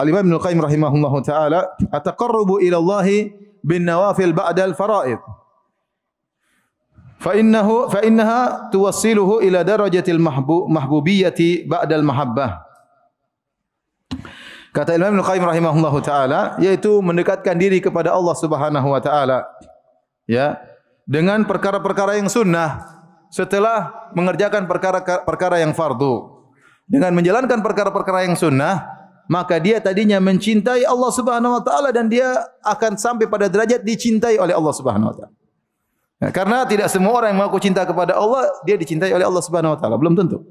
Al-Imam Ibnu Qayyim rahimahullahu taala, "At-taqarrubu ila Allah bin nawafil ba'da al-fara'id. Fa innaha tuwassiluhu ila darajatil mahbubiyyati ba'da al-mahabbah." Kata Imam Ibnu Qayyim rahimahullahu taala, yaitu mendekatkan diri kepada Allah Subhanahu wa taala, ya, dengan perkara-perkara yang sunnah setelah mengerjakan perkara-perkara yang fardu. Dengan menjalankan perkara-perkara yang sunnah, maka dia tadinya mencintai Allah Subhanahu wa taala dan dia akan sampai pada derajat dicintai oleh Allah Subhanahu wa taala. Ya, karena tidak semua orang yang mengaku cinta kepada Allah dia dicintai oleh Allah Subhanahu wa taala, belum tentu.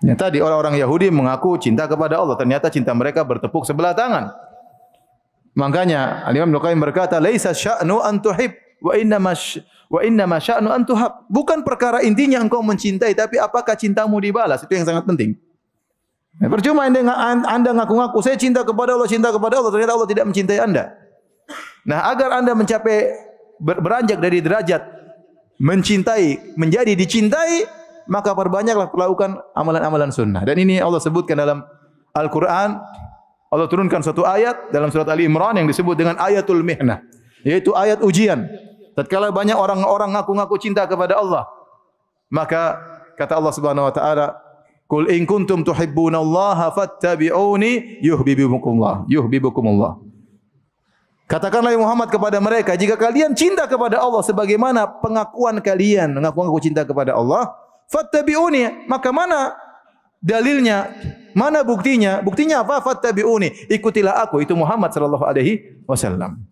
Ya, tadi orang-orang Yahudi mengaku cinta kepada Allah, ternyata cinta mereka bertepuk sebelah tangan. Makanya Imam Ibnu Qayyim berkata, "Laisa sya'nu an tuhib wa inna ma sya'nu an tuhab." Bukan perkara intinya engkau mencintai, tapi apakah cintamu dibalas, itu yang sangat penting. Ya, percuma Anda ngaku-ngaku saya cinta kepada Allah, ternyata Allah tidak mencintai Anda. Nah, agar Anda mencapai beranjak dari derajat mencintai menjadi dicintai, maka perbanyaklah melakukan amalan-amalan sunnah. Dan ini Allah sebutkan dalam Al-Quran. Allah turunkan suatu ayat dalam surat Ali Imran yang disebut dengan ayatul mihnah, yaitu ayat ujian. Tatkala banyak orang-orang ngaku-ngaku cinta kepada Allah, maka kata Allah Subhanahu wa taala, "Qul in kuntum tuhibbunallaha fattabi'uni yuhibbukumullah." Katakanlah ya Muhammad kepada mereka, jika kalian cinta kepada Allah sebagaimana pengakuan kalian mengaku cinta kepada Allah, fattabi'uni, maka mana dalilnya? Mana buktinya? Buktinya apa? Fattabi'uni, ikutilah aku, itu Muhammad sallallahu alaihi wasallam.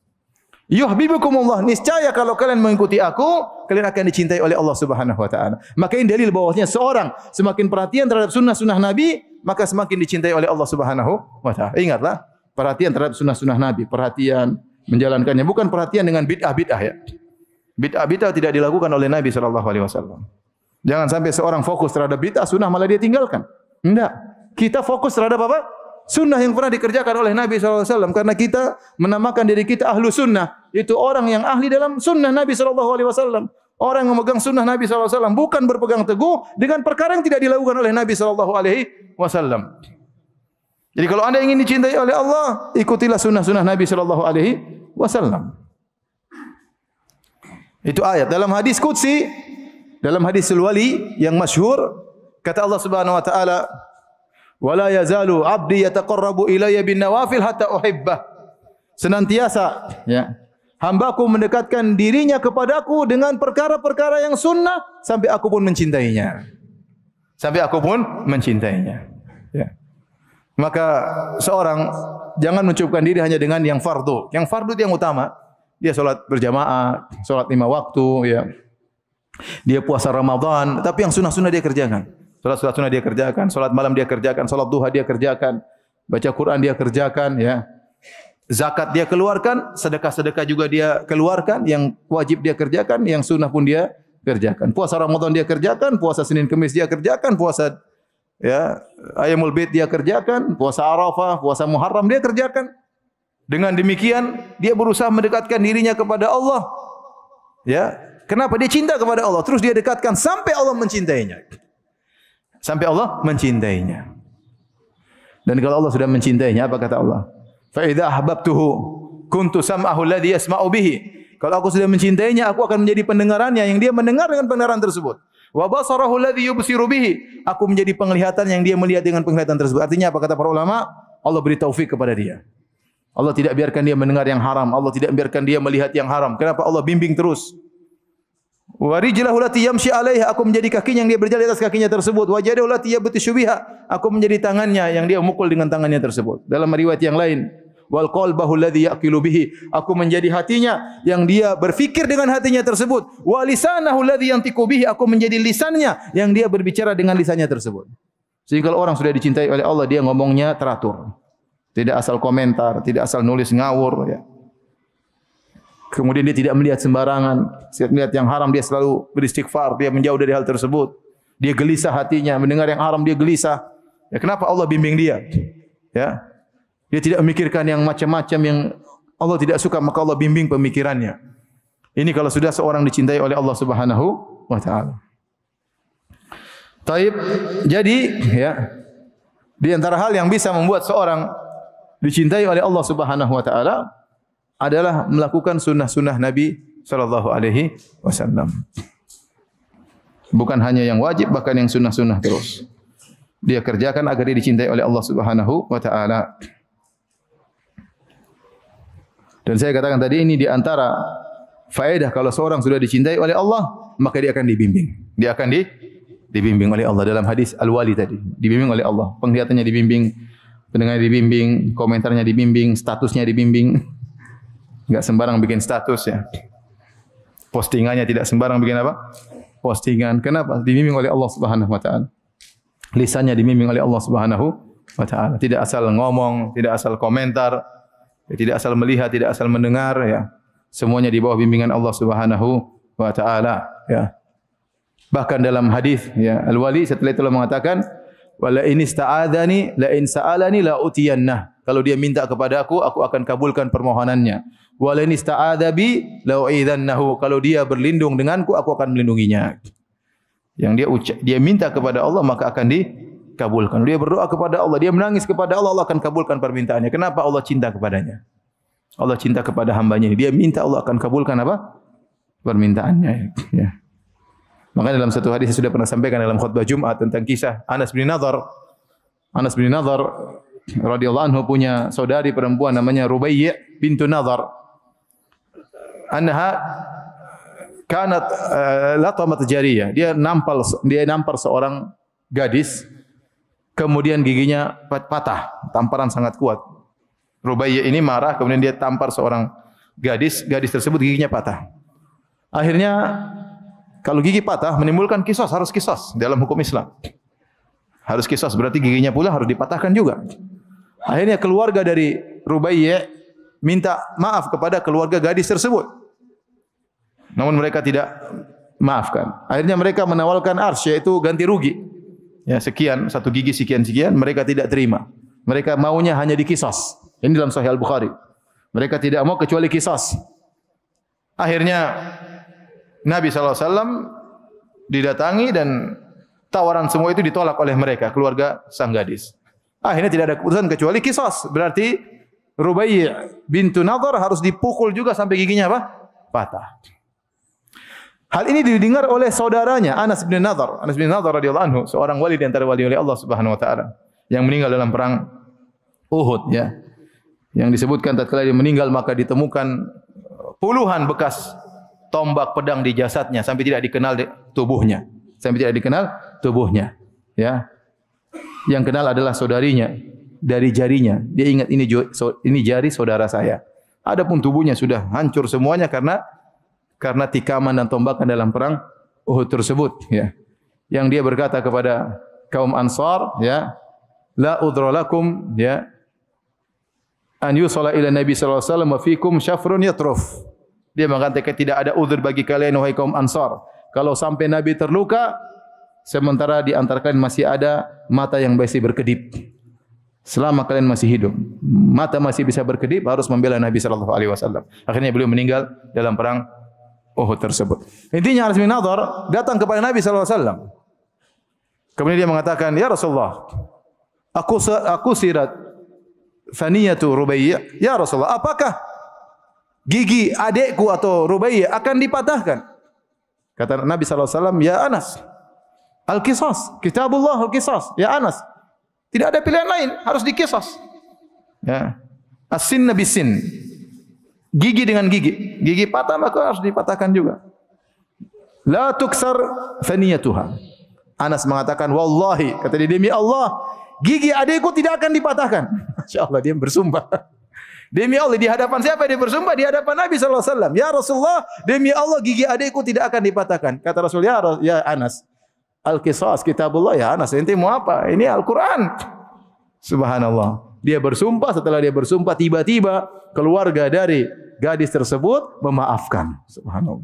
Yuhibbukumullah, niscaya kalau kalian mengikuti aku, kalian akan dicintai oleh Allah Subhanahu wa taala. Maka ini dalil bahwasanya seorang semakin perhatian terhadap sunnah-sunnah Nabi, maka semakin dicintai oleh Allah Subhanahu wa taala. Ingatlah, perhatian terhadap sunnah-sunnah Nabi, perhatian menjalankannya, bukan perhatian dengan bid'ah-bid'ah ya. Bid'ah-bid'ah tidak dilakukan oleh Nabi sallallahu alaihi wasallam. Jangan sampai seorang fokus terhadap bid'ah, sunnah malah dia tinggalkan. Tidak. Kita fokus terhadap apa? Sunnah yang pernah dikerjakan oleh Nabi SAW. Karena kita menamakan diri kita ahlu sunnah. Itu orang yang ahli dalam sunnah Nabi SAW. Orang yang memegang sunnah Nabi SAW. Bukan berpegang teguh dengan perkara yang tidak dilakukan oleh Nabi SAW. Jadi kalau anda ingin dicintai oleh Allah, ikutilah sunnah-sunnah Nabi SAW. Itu ayat. Dalam hadis qudsi, dalam hadis wali yang masyhur, kata Allah Subhanahu wa taala, "Wala yazalu 'abdi yataqarrabu ilayya bin nawafil hatta uhibbah." Senantiasa ya, hambaku mendekatkan dirinya kepadaku dengan perkara-perkara yang sunnah sampai aku pun mencintainya. Sampai aku pun mencintainya. Ya. Maka seorang jangan mencukupkan diri hanya dengan yang fardu. Yang fardu itu yang utama. Dia salat berjamaah, salat 5 waktu ya. Dia puasa Ramadan, tapi yang sunnah-sunnah dia kerjakan. Salat sunnah dia kerjakan, salat malam dia kerjakan, salat duha dia kerjakan, baca Quran dia kerjakan ya. Zakat dia keluarkan, sedekah-sedekah juga dia keluarkan, yang wajib dia kerjakan, yang sunnah pun dia kerjakan. Puasa Ramadan dia kerjakan, puasa Senin Kamis dia kerjakan, puasa ya Ayyamul Bid dia kerjakan, puasa Arafah, puasa Muharram dia kerjakan. Dengan demikian dia berusaha mendekatkan dirinya kepada Allah. Ya. Kenapa? Dia cinta kepada Allah. Terus dia dekatkan sampai Allah mencintainya. Sampai Allah mencintainya. Dan kalau Allah sudah mencintainya, apa kata Allah? Fa idza ahbabtuhu kuntu sam'ahu alladhi yasma'u bihi. Kalau aku sudah mencintainya, aku akan menjadi pendengarannya yang dia mendengar dengan pendengaran tersebut. Wa basarahu alladhi yubsiru bihi. Aku menjadi penglihatan yang dia melihat dengan penglihatan tersebut. Artinya apa kata para ulama? Allah beri taufik kepada dia. Allah tidak biarkan dia mendengar yang haram. Allah tidak biarkan dia melihat yang haram. Kenapa? Allah bimbing terus. Wa rijlahu lati yamshi 'alaiha, aku menjadi kakinya yang dia berjalan di atas kakinya tersebut. Wa jadahu lati yabtishu biha, aku menjadi tangannya yang dia memukul dengan tangannya tersebut. Dalam riwayat yang lain, wal qalbahu alladhi yaqilu bihi, aku menjadi hatinya yang dia berfikir dengan hatinya tersebut. Wa lisanahu alladhi yantiqu bihi, aku menjadi lisannya yang dia berbicara dengan lisannya tersebut. Sehingga kalau orang sudah dicintai oleh Allah, dia ngomongnya teratur. Tidak asal komentar, tidak asal nulis ngawur ya. Kemudian dia tidak melihat sembarangan. Setiap melihat yang haram dia selalu beristighfar, dia menjauh dari hal tersebut. Dia gelisah hatinya, mendengar yang haram dia gelisah. Ya, kenapa Allah bimbing dia? Ya. Dia tidak memikirkan yang macam-macam yang Allah tidak suka, maka Allah bimbing pemikirannya. Ini kalau sudah seorang dicintai oleh Allah Subhanahu wa taala. Taib. Jadi, ya, di antara hal yang bisa membuat seorang dicintai oleh Allah Subhanahu wa taala adalah melakukan sunnah-sunnah Nabi sallallahu alaihi wasallam. Bukan hanya yang wajib, bahkan yang sunnah-sunnah terus. Dia kerjakan agar dia dicintai oleh Allah Subhanahu wa taala. Dan saya katakan tadi ini di antara faedah kalau seorang sudah dicintai oleh Allah, maka dia akan dibimbing. Dia akan dibimbing oleh Allah dalam hadis Al-Wali tadi. Dibimbing oleh Allah. Penglihatannya dibimbing, pendengarnya dibimbing, komentarnya dibimbing, statusnya dibimbing. Enggak sembarang bikin status ya. Postingannya tidak sembarang bikin apa? Postingan. Kenapa? Dibimbing oleh Allah Subhanahu wa taala. Lisannya dibimbing oleh Allah Subhanahu wa taala. Tidak asal ngomong, tidak asal komentar, tidak asal melihat, tidak asal mendengar ya. Semuanya di bawah bimbingan Allah Subhanahu wa taala ya. Bahkan dalam hadis ya, Al-Wali setelah itu mengatakan, "Wala in ista'adzani la in sa'alani la utiyannah." Kalau dia minta kepada aku akan kabulkan permohonannya. "Wala in ista'adzabi la u'idzannahu." Kalau dia berlindung denganku, aku akan melindunginya. Yang dia minta kepada Allah maka akan dikabulkan. Dia berdoa kepada Allah, dia menangis kepada Allah, Allah akan kabulkan permintaannya. Kenapa? Allah cinta kepadanya. Allah cinta kepada hambanya. Dia minta, Allah akan kabulkan apa? Permintaannya. Ya. Makanya dalam satu hadis saya sudah pernah sampaikan dalam khutbah Jumat tentang kisah Anas bin Nadhr. Anas bin Nadhr radhiyallahu anhu punya saudari perempuan namanya Rubai' bintu Nadhr. Anha kanat latamat jariyah. Dia nampar seorang gadis, kemudian giginya patah, tamparan sangat kuat. Rubai' ini marah, kemudian dia tampar seorang gadis tersebut giginya patah. Akhirnya kalau gigi patah menimbulkan kisos, harus kisos dalam hukum Islam. Harus kisos, berarti giginya pula harus dipatahkan juga. Akhirnya keluarga dari Rubai' minta maaf kepada keluarga gadis tersebut. Namun mereka tidak maafkan. Akhirnya mereka menawarkan arsy, yaitu ganti rugi. Ya, sekian, satu gigi sekian-sekian, mereka tidak terima. Mereka maunya hanya dikisos. Ini dalam Sahih Al-Bukhari. Mereka tidak mau kecuali kisos. Akhirnya Nabi SAW didatangi dan tawaran semua itu ditolak oleh mereka, keluarga sang gadis. Akhirnya tidak ada keputusan kecuali kisos. Berarti Rubai' bintu Nadhr harus dipukul juga sampai giginya apa? Patah. Hal ini didengar oleh saudaranya Anas bin Nadhr. Anas bin Nadhr radhiyallahu anhu, seorang wali di antara wali Allah Subhanahu wa taala yang meninggal dalam perang Uhud ya. Yang disebutkan tatkala dia meninggal maka ditemukan puluhan bekas tombak pedang di jasadnya sampai tidak dikenal tubuhnya. Sampai tidak dikenal tubuhnya. Ya. Yang kenal adalah saudarinya dari jarinya. Dia ingat ini jari saudara saya. Adapun tubuhnya sudah hancur semuanya karena tikaman dan tombakan dalam perang Uhud tersebut ya. Yang dia berkata kepada kaum Ansar ya, la udra lakum ya an yusalla ila Nabi sallallahu alaihi wasallam wa fikum syafrun yatruf. Dia mengatakan tidak ada uzur bagi kalian wahai kaum Ansar. Kalau sampai Nabi terluka sementara di antara kalian masih ada mata yang masih berkedip. Selama kalian masih hidup, mata masih bisa berkedip, harus membela Nabi sallallahu alaihi wasallam. Akhirnya beliau meninggal dalam perang Uhud tersebut. Intinya Anas bin Nadhr datang kepada Nabi sallallahu alaihi wasallam. Kemudian dia mengatakan, "Ya Rasulullah, aku sirat Faniyatu Rubai'. Ya Rasulullah, apakah gigi adikku atau Rubai' akan dipatahkan?" Kata Nabi sallallahu alaihi wasallam, "Ya Anas, al-qisas, kitabullah al-qisas." Ya Anas, tidak ada pilihan lain, harus dikisas. Ya. As-sin bis-sin. Gigi dengan gigi. Gigi patah maka harus dipatahkan juga. La tuksar faniyatuha. Anas mengatakan, "Wallahi," kata dia, demi Allah, gigi adikku tidak akan dipatahkan. Masya-Allah, dia bersumpah. Demi Allah, di hadapan siapa dia bersumpah? Di hadapan Nabi sallallahu alaihi wasallam. "Ya Rasulullah, demi Allah gigi adikku tidak akan dipatahkan." Kata Rasul, "Ya Anas, al-qisas kitabullah." Ya Anas, ente mau apa? Ini Al-Qur'an. Subhanallah. Dia bersumpah, setelah dia bersumpah tiba-tiba keluarga dari gadis tersebut memaafkan. Subhanallah.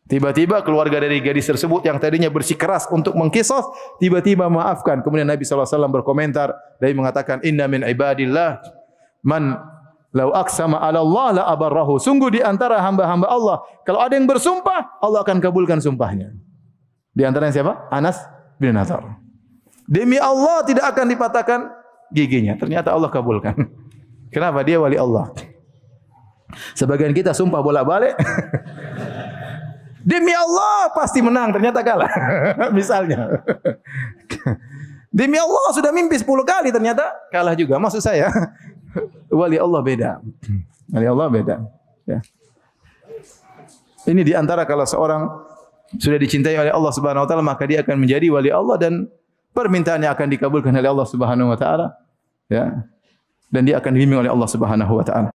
Tiba-tiba keluarga dari gadis tersebut yang tadinya bersikeras untuk mengkisos, tiba-tiba memaafkan. Kemudian Nabi sallallahu alaihi wasallam berkomentar dan mengatakan, "Inna min ibadillah man law aqsama 'ala Allah la abarrahu." Sungguh di antara hamba-hamba Allah, kalau ada yang bersumpah, Allah akan kabulkan sumpahnya. Di antaranya siapa? Anas bin Nadhr. Demi Allah tidak akan dipatahkan giginya. Ternyata Allah kabulkan. Kenapa? Dia wali Allah. Sebagian kita sumpah bolak-balik. Demi Allah pasti menang, ternyata kalah. Misalnya. Demi Allah sudah mimpi 10 kali, ternyata kalah juga. Maksud saya, wali Allah beda. Wali Allah beda. Ya. Ini di antara kalau seorang sudah dicintai oleh Allah Subhanahu wa taala, maka dia akan menjadi wali Allah dan permintaannya akan dikabulkan oleh Allah Subhanahu wa taala. Ya. Dan dia akan dibimbing oleh Allah Subhanahu wa taala.